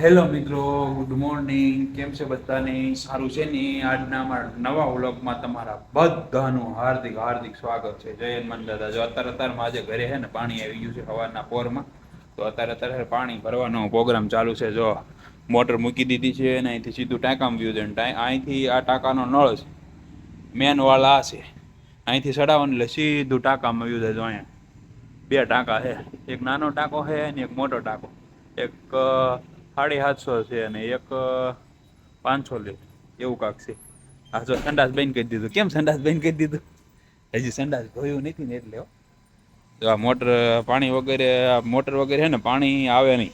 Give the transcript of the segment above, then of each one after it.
Hello મિત્રો, good morning. કેમ છે બધાને? સારું છે ને? આજના અમારા નવા વ્લોગમાં તમારા બધાનું હાર્દિક હાર્દિક સ્વાગત છે. જય હનુમાન દાદા. જો અત્યારમાં આજે ઘરે છે ને પાણી આવી ગયું છે સવારના પોરમાં. તો અત્યારે પાણી ભરવાનો પ્રોગ્રામ ચાલુ છે. જો મોટર મૂકી દીધી છે અને અહીંથી સીધું ટાંકામાં વ્યું છે. અહીંથી આ ટાંકાનો નળ છે, મેન વાળ આ છે. અહીંથી સડાવવાનું એટલે સીધું ટાંકામાં વ્યું છે. જો અહીંયા બે ટાંકા છે, એક નાનો ટાંકો છે અને એક મોટો ટાંકો. એક 750 છે અને એક 500 લીટર એવું કાંક છે. હા, જો સંડાસ બંધ કરી દીધું. કેમ સંડાસ બંધ કરી દીધું? હજી સંડાસ ધોયું નથી ને એટલે. તો આ મોટર પાણી વગેરે મોટર વગેરે છે ને પાણી આવે નહીં.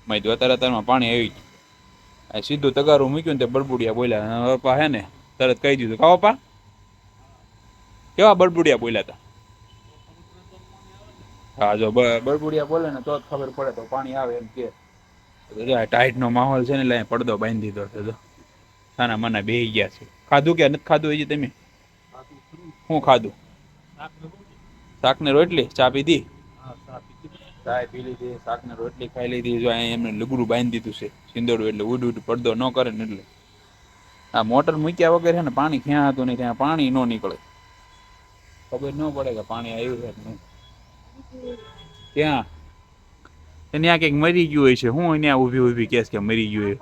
મેં જો અત્યારમાં પાણી આવી ગયું. સીધું તગારું મૂક્યું ને તે બળબુડિયા બોલ્યા. પપ્પા હે ને તરત કહી દીધું, કા પપ્પા કેવા બળબુડિયા બોલ્યા હતા. હા, જો બળબુડિયા બોલે ને તો જ ખબર પડે તો પાણી આવે એમ કે. ટાઈટ નો માહોલ છે ને એટલે પડદો બાંધી દીધો છે. જો સાના માના બેહી ગયા છે. ખાધું કે નથી ખાધું હજી તમે? શું ખાધું? શાક ને રોટલી. ચા પીધી? ચાય પી લીધી, શાક ને રોટલી ખાઈ લીધી. જો એમને લુગડું બાંધી દીધું છે સિંદોડું, એટલે ઉડ પડદો ન કરે ને એટલે. આ મોટર મૂક્યા વગર છે ને પાણી ક્યાં હતું નહીં, ત્યાં પાણી ન નીકળે. ખબર ન પડે કે પાણી આવ્યું છે નહીં. ક્યાં ત્યાં કંઈક મરી ગયું હોય છે. હું ત્યાં ઊભી ઊભી કેસ કે મરી ગયું.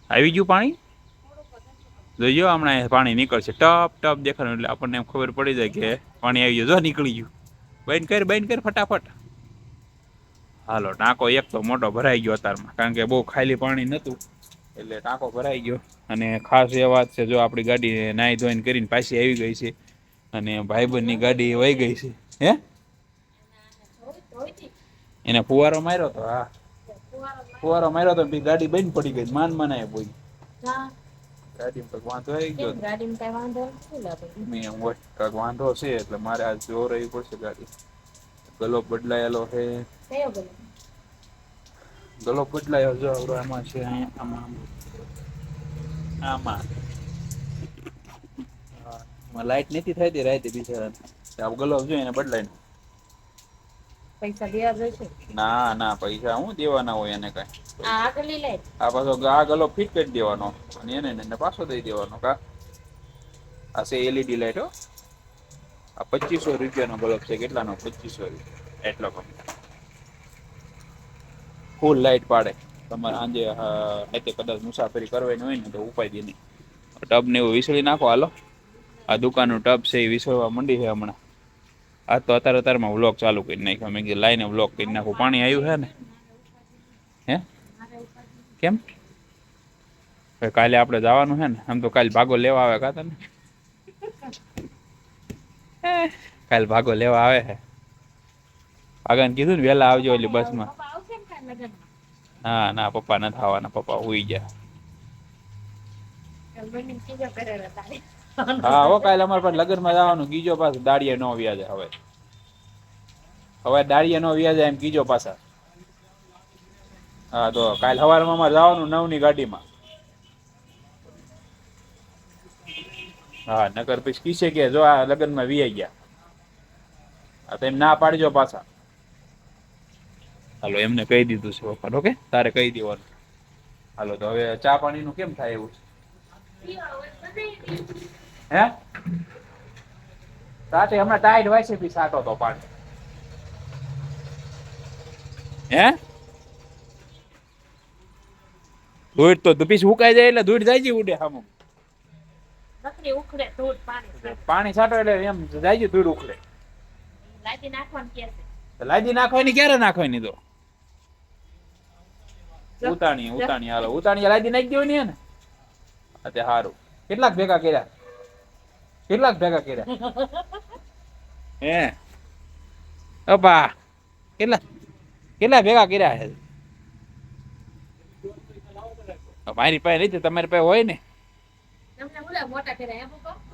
આવી ગયું પાણી? જોઈજો હમણાં પાણી નીકળશે. ટપ ટપ દેખાડું એટલે આપણને એમ ખબર પડી જાય કે પાણી આવી ગયું. જો નીકળી ગયું. બંધ કર ફટાફટ. હાલો, ટાંકો એક તો મોટો ભરાઈ ગયો અત્યારમાં, કારણ કે બહુ ખાલી પાણી નહોતું એટલે ટાંકો ભરાઈ ગયો. અને ખાસ એ વાત છે, જો આપણી ગાડી નાહી ધોઈને કરીને પાછી આવી ગઈ છે અને ભાઈબંધની ગાડી વહી ગઈ છે. હે, એને ફુવારો માર્યો તો. હા, ફુવારો માર્યો તો ગાડી બંધ પડી ગઈ. માન મનાય બોઈ ગાડી વાંધો આવી ગયો. વાંધો છે એટલે મારે આ જોર રહેવી પડશે ગાડી. ગલો બદલાયેલો છે. ગલો બદલાયો જો એમાં છે. આમાં લાઈટ નથી થતી રાતે બિચારા. ગલો જોઈ એને બદલાય. પૈસા દેવા જોઈશે. ના ના, પૈસા હું દેવાના હોય એને કઈ. આ પાછો આ ગલો ફિટ કરી દેવાનો અને એને પાછો દઈ દેવાનો. કા આ છે એલઈડી લાઈટ હો. આ 2500 રૂપિયાનો બલ્બ છે. કેટલાનો? 2500 રૂપિયા. એટલો ફૂલ લાઈટ પાડે. તમારે સાંજે રાતે કદાચ મુસાફરી કરવાની હોય ને તો ઉપાય દે નહીં. ટબ ને એવું વિસળી નાખો. હાલો, આ દુકાનનું ટબ છે એ વિસળવા માંડી છે હમણાં. આ તો અત્યારમાં વ્લોગ ચાલુ કરી નાખ્યો. મેં કીધું લાઈને વ્લોગ કરી નાખું. પાણી આવ્યું છે ને? હે, કેમ? કાલે આપણે જવાનું છે ને. આમ તો કાલે ભાગો લેવા આવે. કાતા ને કાલે ભાગો લેવા આવે છે. આગળ કીધું ને વહેલા આવજો એટલે બસમાં. હા ના, પપ્પા નથી આવવાના. પપ્પા હુઈ ગયા. હા હો, કાલે અમારે પાસે લગ્નમાં જવાનું. ગીજો પાછો દાડિયા નો વ્યાજે. હવે દાડિયા નો વ્યાજે એમ કીજો પાછા. હા, તો કાલે સવારમાં અમારે જવાનું 9ની ગાડીમાં. હા, નકર પછી કીશે કે જો આ લગ્નમાં વીઆઈ ગયા. આ તો એમ ના પાડજો પાછા. હાલો, એમને કહી દીધું છે પપ્પા. ઓકે, તારે કહી દેવાનું. હાલો, તો હવે ચા પાણી નું કેમ થાય એવું છે? હે, સાથે હમણાં ટાઈટ હોય છે. બી સાટો તો પાણી. હે, ધૂળ તો પીસ ઉકાઈ જાય એટલે ધૂળ જાય છે. ઉડે સામુ પાણી છાંટો એટલે એમ જાય છે. ધૂળ ઉખડે. લાદી નાખવાની ક્યારે નાખવાની? તો ઉતાણી હાલો, ઉતાણી લાદી નાખી દેવાની હે ને. અત્યારે સારું. કેટલાક ભેગા કર્યા? હે અપા, કેટલા ભેગા કર્યા છે? મારી પાસે નથી, તમારી પાસે હોય ને.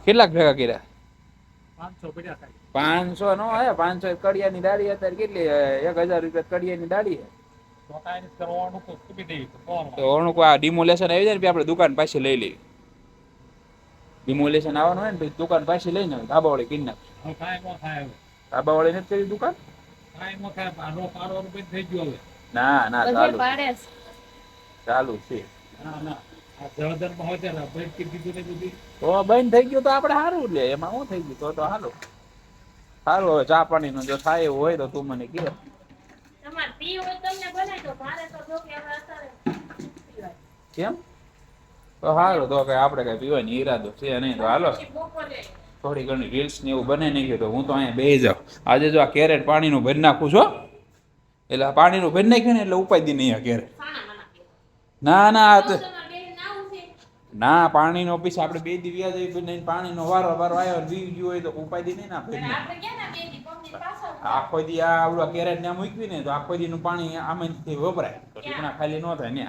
કેટલાક ભેગા કર્યા? 500 નો હે. 500 કડિયાની દાડી અત્યારે કેટલી? 1000 રૂપિયા કડિયાની દાડી. તો ઓણું આ ડિમોલેશન આવી જાય ને આપણે દુકાન પાછી લઈ લેવી. ડિમોલેશન આવવાનું હોય ને પછી દુકાન પાછી લઈને ધાબા વાળી કરી નાખ. ધાબા વાળી નથી કરી દુકાન. ના ના બધે ચાલુ પાડે છે. ચાલુ છે. ના ના આ જળધરમાં હોય ત્યારે બંધ કરી દીધું ને બધું. તો બંધ થઈ ગયું તો આપડે સારું લે એમાં શું થઈ ગયું તો હાલો સારું. હવે ચા પાણી નું જો થાય એવું હોય તો તું મને કે. તમારે પીવું હોય તમને બનાવી દો. મારે તો જો કે હવે અત્યારે પીવાય. કેમ તો સારું તો કઈ આપડે કઈ પીવાની ઈરાદો છે નહીં તો હાલો પછી બપોરે થોડી ઘણી રીલ્સ ને એવું બને નહીં ગયું તો હું તો અહીંયા બેસી જાઉં. આજે જો આ કેરેટ પાણીનું ભરી નાખું છો એટલે આ પાણીનું ભરી નાખ્યું ને એટલે ઉપાડી નહીં આ કેરેટ. સાણા માના પીવા. ના ના આ તો તમારે બેન નાવું છે. ના પાણીનો પીસ આપણે બે દી વ્યાજ આવી પાણીનો વારો વારો આવ્યો વી ગયો હોય તો ઉપાડી નહીં ના ભરી નાખ. આપણે ક્યાં ના બેન ની પંક્તિ પાછળ આખો દી આ આવડું કેરેટ ને મૂકવી ને તો આખો દી નું પાણી આમાંથી વપરાય તો ટીપણા ખાલી ન થાય ને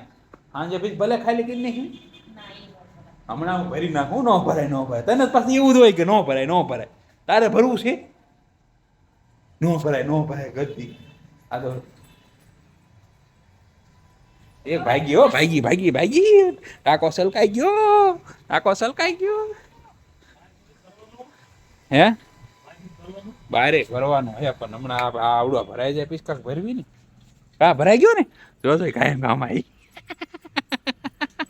સાંજે પછી ભલે ખાલી કરી નાખ્યું ના ઈ વાત બરાબર. હમણાં હું ભરી નાખું ન ભરાય ન ભરાય તને પાછું એવું જ હોય કે ન ભરાય ન ભરાય તારે ભરવું છે ન ભરાય ગતિ આ તો એ ભાગી હો ભાગી ટાકો સલકાઈ ગયો હે બારે ભરવાનો હે પણ હમણાં આ આવડો ભરાઈ જાય પિસ્કા ભરવી ને કા ભરાઈ ગયો ને જો તો કાયમ કામ આવી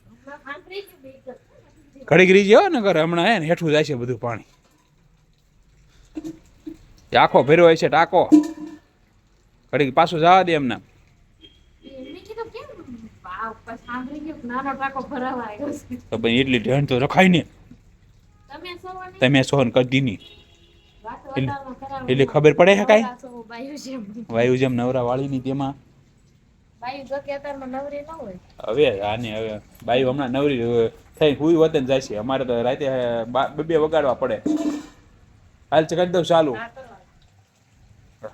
હમણાં ખાંતરી જ બેઠ છે. ઘડીક રીજ હો ને કરે હમણાં હે ને હેઠું જાય છે બધું પાણી એ આખો ભર્યો હોય છે ટાંકો ઘડીક પાછું જવા દે એમને મેં કીધું કેમ વાવ પછી સાંભળી ગયું નાનો ટાંકો ભરાવા આવ્યો છે. તો ભાઈ એટલી ઢેણ તો રખાય ને તમે સવારે તમે સોન કરી દીની વાત એટલે- વધારનો કરાવો. એટલે ખબર પડે છે કાંઈ? નવરા છો, બાયું છે એમ. વાયુ જેમ નવરા વાળીની તેમાં બાયું જો કે અત્યારમાં નવરી ન હોય. હવે આને હવે બાઈ હમણાં નવરી થઈ હુઈ વતન જાય છે અમારે તો રાતે બે વગાડવા પડે હાલ છે કરી દઉં ચાલુ ના કરવા.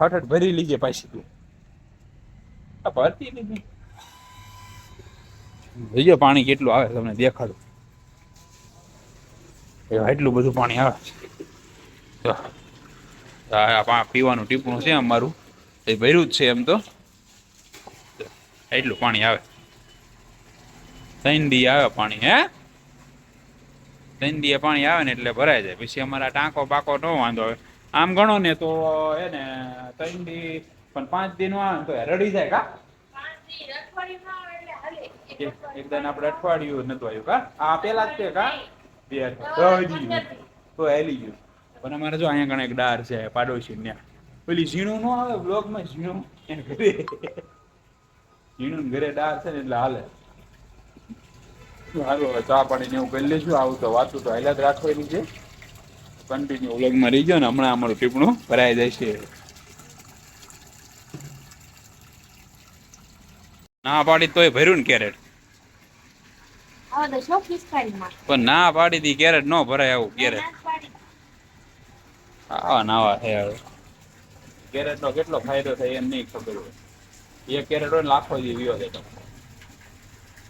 હઠ ભરી લીજે પાછી તું આ ભરતી નહીં જોજો પાણી કેટલું આવે તમને દેખાડું એટલું બધું પાણી આવે તો આ પીવાનું ટીપણું છે અમારું એ ભર્યું જ છે એમ તો એટલું પાણી આવે 3 દી આવે પાણી હે 3 દીએ પાણી આવે ને એટલે ભરાઈ જાય પછી અમારા ટાંકો પાકો ન વાંધો આવે આમ ગણો ને તો હે ને 3 દી પણ 5 દી નો આવે ને તો રડી જાય કા 5 દી અઠવાડિયું ના આવે એટલે હાલે. એક અઠવાડિયું. એકદમ આપણે અઠવાડિયું નતું આવ્યું કા આ પેલા જ તે કા બે તો અઠવાડિયું 15 દી. તો હેલી ગયું પણ અમારે જો અહીંયા કણે એક ડાર છે પાડોશી ત્યાં પેલી ઝીણું નો આવે બ્લોગમાં ઝીણું એને ઘરે ઝીણું ને ઘરે ડાર છે ને એટલે હાલે હાલો હવે ચા પાણી ને એવું કરી લેશું આવું તો વાતું તો હાલ્યા જ રાખવાની છે કન્ટિન્યુ વ્લોગમાં રહી ગયો ને હમણાં અમારું ટીપણું ભરાઈ જાય છે ના પાડી તોય ભર્યું ને કેરેટ આવા તો શોખ પિસ્તાળીમાં. પણ ના પાડી દી કેરેટ નો ભરાય આવું કેરેટ ના જ પાડી. આવા નાવા છે હવે કેરેટ નો કેટલો ફાયદો થાય એમ નહીં ખબર હોય એક કેરેટ હોય ને લાખો દી વ્યો છે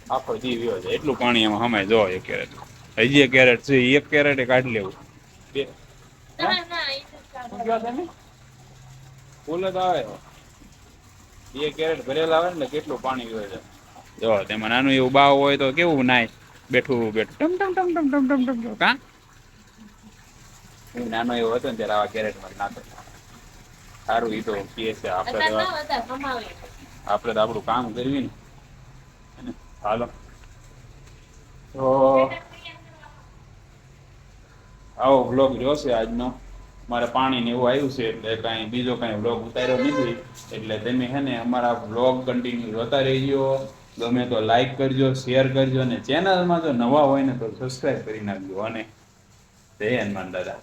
આખો દી વ્યો છે એટલું પાણી એમાં હમાય જો એક કેરેટ હજી એક કેરેટ છે એક કેરેટ કાઢી લેવું બે ના ના ઈ તો શું ચાલે. કહો તમે ફૂલ જ આવે બે કેરેટ ભરેલા આવે ને એટલે કેટલું પાણી વ્યો છે જો તેમાં નાનું એવું બાવ હોય તો કેવું નાય બેઠું ટમ ટમ ટમ ટમ ટમ ટમ ટમ કા હું નાનો એવો હતો ને ત્યારે આવા કેરેટમાં નાખતો સારું ઈ તો કહે છે આપણે અત્યારે તો ના વધારે કમાવે. આપણે તો આપણું કામ કરવી ને એને હાલો તો આવો વ્લોગ જોશે આજનો મારે પાણી ને એવું આવ્યું છે એટલે કાંઈ બીજો કાંઈ વ્લોગ ઉતાર્યો નથી એટલે તમે હે ને અમારા વ્લોગ કન્ટિન્યુ જોતા રહેજો ગમે તો લાઈક કરજો શેર કરજો અને ચેનલમાં જો નવા હોય ને તો સબસ્ક્રાઈબ કરી નાખજો અને જય હનુમાન દાદા